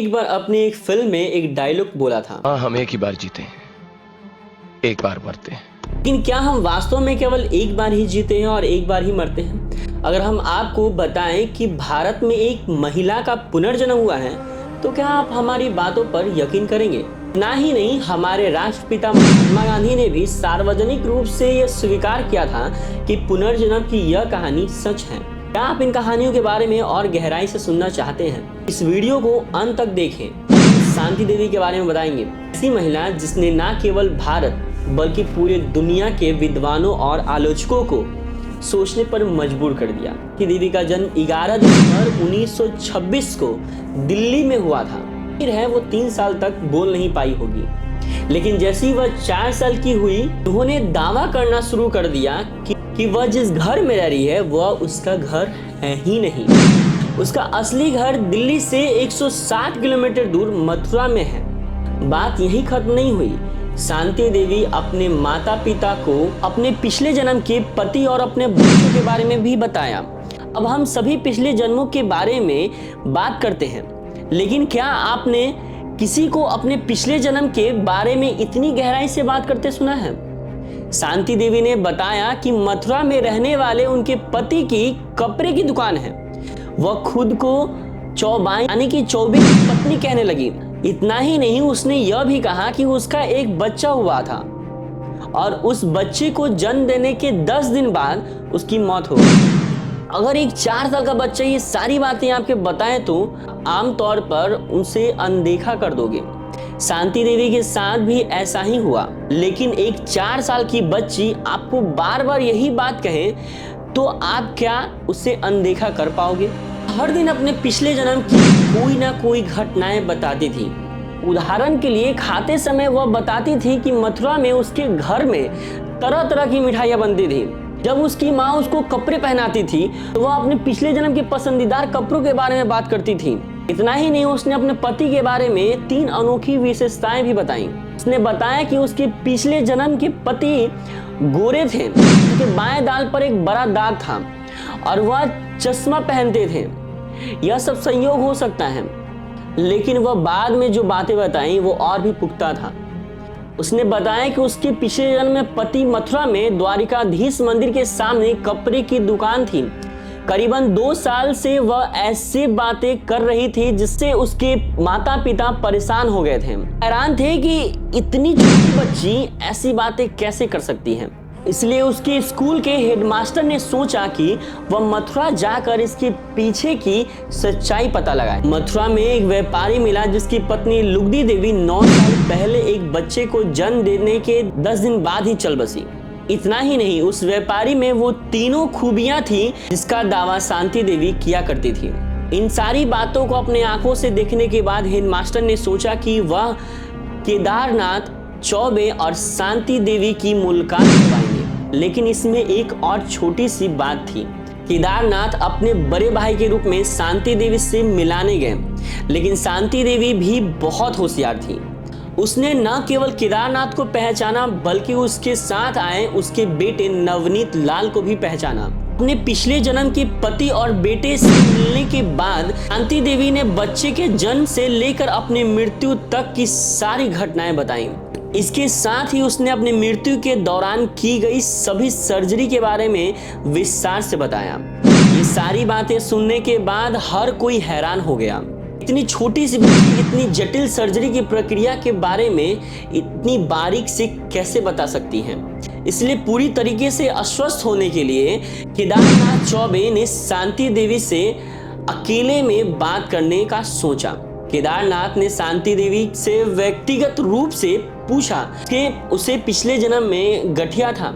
एक बार अपनी एक फिल्म में एक डायलॉग बोला था, हाँ हम एक ही बार जीते हैं, एक बार मरते हैं। लेकिन क्या हम वास्तव में केवल एक बार ही जीते हैं और एक बार ही मरते हैं? अगर हम आपको बताएं कि भारत में एक महिला का पुनर्जन्म हुआ है तो क्या आप हमारी बातों पर यकीन करेंगे? ना ही नहीं, हमारे राष्ट्रपिता महात्मा गांधी ने भी सार्वजनिक रूप से यह स्वीकार किया था कि पुनर्जन्म की यह कहानी सच है। क्या आप इन कहानियों के बारे में और गहराई से सुनना चाहते हैं? इस वीडियो को अंत तक देखें। शांति देवी के बारे में बताएंगे, ऐसी महिला जिसने न केवल भारत बल्कि पूरे दुनिया के विद्वानों और आलोचकों को सोचने पर मजबूर कर दिया। कि देवी का जन्म 11 दिसंबर 1926 को दिल्ली में हुआ था। फिर है वो 3 साल तक बोल नहीं पाई होगी, लेकिन जैसी वह 4 साल की हुई उन्होंने दावा करना शुरू कर दिया कि वह जिस घर में रह रही है वह उसका घर है ही नहीं। उसका असली घर दिल्ली से 160 किलोमीटर दूर मथुरा में है। बात यही खत्म नहीं हुई। शांति देवी अपने माता पिता को अपने पिछले जन्म के पति और अपने बच्चों के बारे में भी बताया। अब हम सभी पिछले जन्मों के बारे में बात करते हैं, लेकिन क्या आपने किसी को अपने पिछले जन्म के बारे में इतनी गहराई से बात करते सुना है? शांति देवी ने बताया कि मथुरा में रहने वाले उनके पति की कपड़े की दुकान है। वह खुद को चौबाई यानी कि चौबे की पत्नी कहने लगी। इतना ही नहीं, उसने यह भी कहा कि उसका एक बच्चा हुआ था और उस बच्चे को जन्म देने के 10 दिन बाद उसकी मौत हो गई। अगर एक 4 साल का बच्चा ये सारी बातें आपके बताए तो आमतौर पर उनसे अनदेखा कर दोगे। शांति देवी के साथ भी ऐसा ही हुआ, लेकिन एक 4 साल की बच्ची आपको बार बार यही बात कहे तो आप क्या उसे अनदेखा कर पाओगे? हर दिन अपने पिछले जन्म की कोई ना कोई घटनाएं बताती थी। उदाहरण के लिए खाते समय वह बताती थी कि मथुरा में उसके घर में तरह तरह की मिठाइयां बनती थी। जब उसकी माँ उसको कपड़े पहनाती थी तो वह अपने पिछले जन्म के पसंदीदार कपड़ों के बारे में बात करती थी। इतना ही नहीं, उसने अपने पति के बारे में 3 अनोखी विशेषताएं भी बताई। उसने बताया कि उसके पिछले जन्म के पति गोरे थे, उनके बाएं दाल पर एक बड़ा दाग था और वह चश्मा पहनते थे। यह सब संयोग हो सकता है, लेकिन वह बाद में जो बातें बताई वो और भी पुख्ता था। उसने बताया कि उसके पिछले जन्म में पति मथुरा में द्वारिकाधीश मंदिर के सामने कपड़े की दुकान थी। करीबन 2 साल से वह ऐसी बातें कर रही थी जिससे उसके माता पिता परेशान हो गए थे। हैरान थे कि इतनी छोटी बच्ची ऐसी बातें कैसे कर सकती है। इसलिए उसके स्कूल के हेडमास्टर ने सोचा कि वह मथुरा जाकर इसके पीछे की सच्चाई पता लगाए। मथुरा में एक व्यापारी मिला जिसकी पत्नी लुगदी देवी 9 साल पहले एक बच्चे को जन्म देने के 10 दिन बाद ही चल बसी। इतना ही नहीं, उस व्यापारी में वो तीनों खूबियां थी जिसका दावा शांति देवी किया करती थी। इन सारी बातों को अपने आंखों से देखने के बाद हेडमास्टर ने सोचा कि वह केदारनाथ, चौबे और शांति देवी की मुलाकात करवाएंगे। लेकिन इसमें एक और छोटी सी बात थी। केदारनाथ अपने बड़े भाई के रूप में शांति देवी से मिलाने गए, लेकिन शांति देवी भी बहुत होशियार थी। उसने न केवल केदारनाथ को पहचाना बल्कि उसके साथ आए उसके बेटे नवनीत लाल को भी पहचाना। अपने पिछले जन्म के पति और बेटे से मिलने के बाद शांति देवी ने बच्चे के जन्म से लेकर अपने मृत्यु तक की सारी घटनाएं बताई। इसके साथ ही उसने अपनी मृत्यु के दौरान की गई सभी सर्जरी के बारे में विस्तार से बताया। ये सारी बातें सुनने के बाद हर कोई हैरान हो गया। इतनी छोटी सी बच्ची इतनी जटिल सर्जरी की प्रक्रिया के बारे में इतनी बारीक से कैसे बता सकती हैं? इसलिए पूरी तरीके से अस्वस्थ होने के लिए केदारनाथ चौबे ने शांति देवी से अकेले में बात करने का सोचा। केदारनाथ ने शांति देवी से व्यक्तिगत रूप से पूछा कि उसे पिछले जन्म में गठिया था,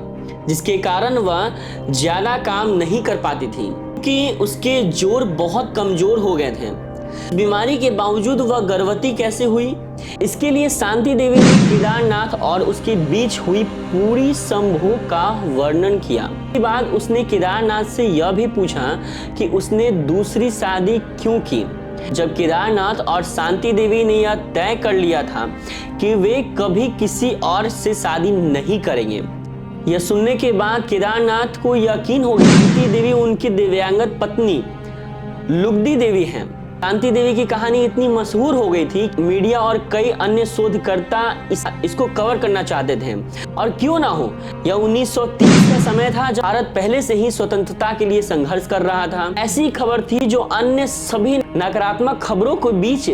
जिसके कारण वह ज्यादा काम नहीं कर पाती थी कि उसके जोड़ बहुत कमजोर हो गए थे। बीमारी के बावजूद वह गर्भवती कैसे हुई? इसके लिए शांति देवी ने केदारनाथ और उसके बीच हुई पूरी संभोग का वर्णन किया। इसके बाद उसने केदारनाथ से यह भी पूछा कि उसने दूसरी शादी क्यों की, जब केदारनाथ और शांति देवी ने यह तय कर लिया था कि वे कभी किसी और से शादी नहीं करेंगे। यह सुनने के बाद केदारनाथ को यकीन हो गया कि देवी उनकी दिव्यांगत पत्नी लुगदी देवी हैं। शांति देवी की कहानी इतनी मशहूर हो गई थी, मीडिया और कई अन्य शोधकर्ता इसको कवर करना चाहते थे। और क्यों ना हो, यह 1930 का समय था जब भारत पहले से ही स्वतंत्रता के लिए संघर्ष कर रहा था। ऐसी खबर थी जो अन्य सभी नकारात्मक खबरों के बीच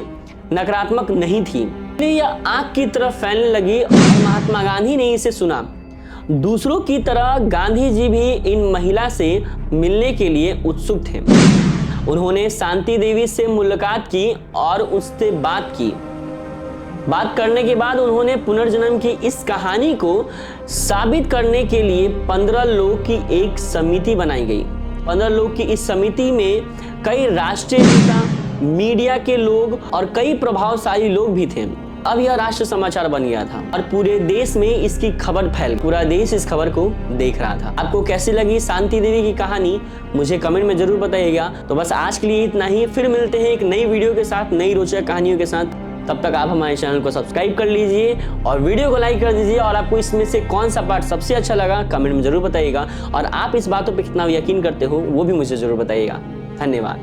नकारात्मक नहीं थी। यह आग की तरफ फैलने लगी और महात्मा गांधी ने इसे सुना। दूसरों की तरह गांधी जी भी इन महिला से मिलने के लिए उत्सुक थे। उन्होंने शांति देवी से मुलाकात की और उससे बात की। बात करने के बाद उन्होंने पुनर्जन्म की इस कहानी को साबित करने के लिए 15 लोगों की एक समिति बनाई गई। 15 लोग की इस समिति में कई राष्ट्रीय नेता, मीडिया के लोग और कई प्रभावशाली लोग भी थे। अब यह राष्ट्र समाचार बन गया था और पूरे देश में इसकी खबर फैल, पूरा देश इस खबर को देख रहा था। आपको कैसी लगी शांति देवी की कहानी, मुझे कमेंट में जरूर बताइएगा। तो बस आज के लिए इतना ही, फिर मिलते हैं एक नई वीडियो के साथ, नई रोचक कहानियों के साथ। तब तक आप हमारे चैनल को सब्सक्राइब कर लीजिए और वीडियो को लाइक कर दीजिए। और आपको इसमें से कौन सा पार्ट सबसे अच्छा लगा कमेंट में जरूर बताइएगा। और आप इस बातों पर कितना यकीन करते हो वो भी मुझे जरूर बताइएगा। धन्यवाद।